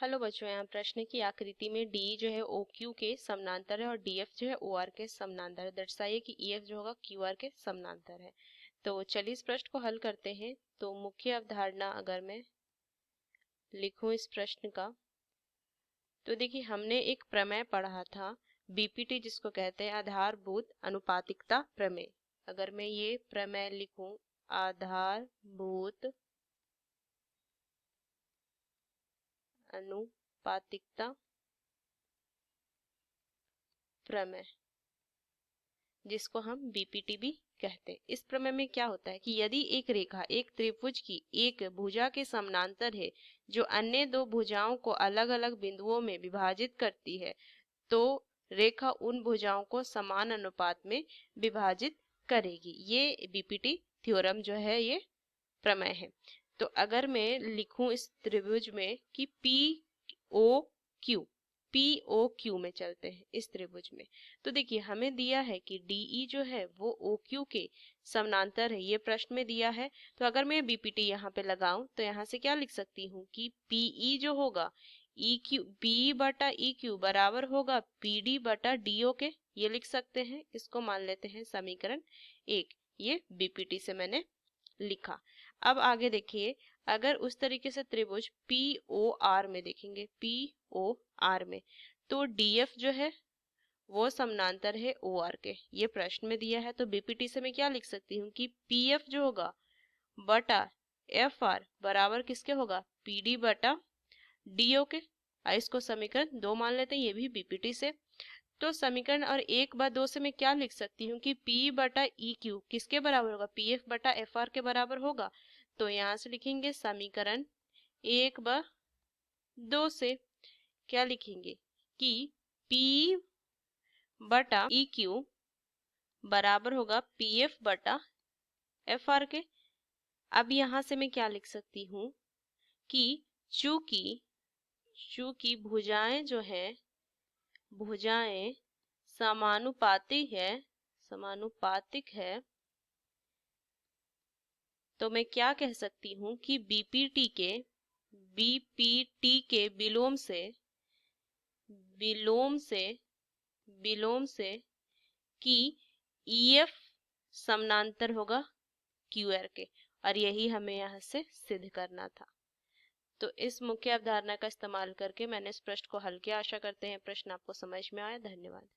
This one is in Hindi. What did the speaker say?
हेलो बच्चों, यहाँ प्रश्न की आकृति में डी जो है ओ क्यू के समानांतर है और डी एफ जो है ओ आर के समानांतर है। दर्शाइए कि ई एफ जो होगा क्यू आर के समानांतर है। तो चलिए इस प्रश्न को हल करते हैं। तो मुख्य अवधारणा अगर मैं लिखूं इस प्रश्न का, तो देखिए हमने एक प्रमेय पढ़ा था, बीपीटी जिसको कहते हैं आधारभूत अनुपातिकता प्रमेय। अगर मैं ये प्रमेय लिखूं, आधारभूत अनुपातिकता प्रमेय, जिसको हम बीपीटी भी कहते हैं। इस प्रमेय में क्या होता है कि यदि एक रेखा एक त्रिभुज की एक भुजा के समानांतर है जो अन्य दो भुजाओं को अलग अलग बिंदुओं में विभाजित करती है, तो रेखा उन भुजाओं को समान अनुपात में विभाजित करेगी। ये बीपीटी थ्योरम जो है ये प्रमेय है। तो अगर मैं लिखूं इस त्रिभुज में कि पी ओ क्यू में चलते हैं इस त्रिभुज में, तो देखिए हमें दिया है कि डीई जो है वो ओ क्यू के समानांतर है, ये प्रश्न में दिया है। तो अगर मैं बीपीटी यहाँ पे लगाऊं तो यहाँ से क्या लिख सकती हूँ कि पीई जो होगा ई क्यू पी बटा ई क्यू बराबर होगा पी डी बटा डी ओ के, ये लिख सकते हैं। इसको मान लेते हैं समीकरण 1। ये बीपीटी से मैंने लिखा। अब आगे देखिए, अगर उस तरीके से त्रिभुज पी ओ आर में देखेंगे, पी ओ आर में, तो डीएफ जो है वो समानांतर है ओ आर के, ये प्रश्न में दिया है। तो बीपीटी से मैं क्या लिख सकती हूँ कि पी एफ जो होगा बटा एफ आर बराबर किसके होगा, पी डी बटा डी ओ के। इसको समीकरण 2 मान लेते हैं, ये भी बीपीटी से। तो समीकरण और 1/2 से मैं क्या लिख सकती हूँ कि P बटा ई क्यू किसके बराबर होगा, पी एफ बटा एफ आर के बराबर होगा। तो यहाँ से लिखेंगे समीकरण 1/2 से क्या लिखेंगे कि P बटा ई क्यू बराबर होगा पी एफ बटा एफ आर के। अब यहाँ से मैं क्या लिख सकती हूँ कि चूंकि चूंकि भुजाएं जो हैं, भुजाएं समानुपातिक है, तो मैं क्या कह सकती हूँ कि बीपीटी के विलोम से कि ईएफ समानांतर होगा क्यूआर के, और यही हमें यहाँ से सिद्ध करना था। तो इस मुख्य अवधारणा का इस्तेमाल करके मैंने इस प्रश्न को हल किया। आशा करते हैं प्रश्न आपको समझ में आया। धन्यवाद।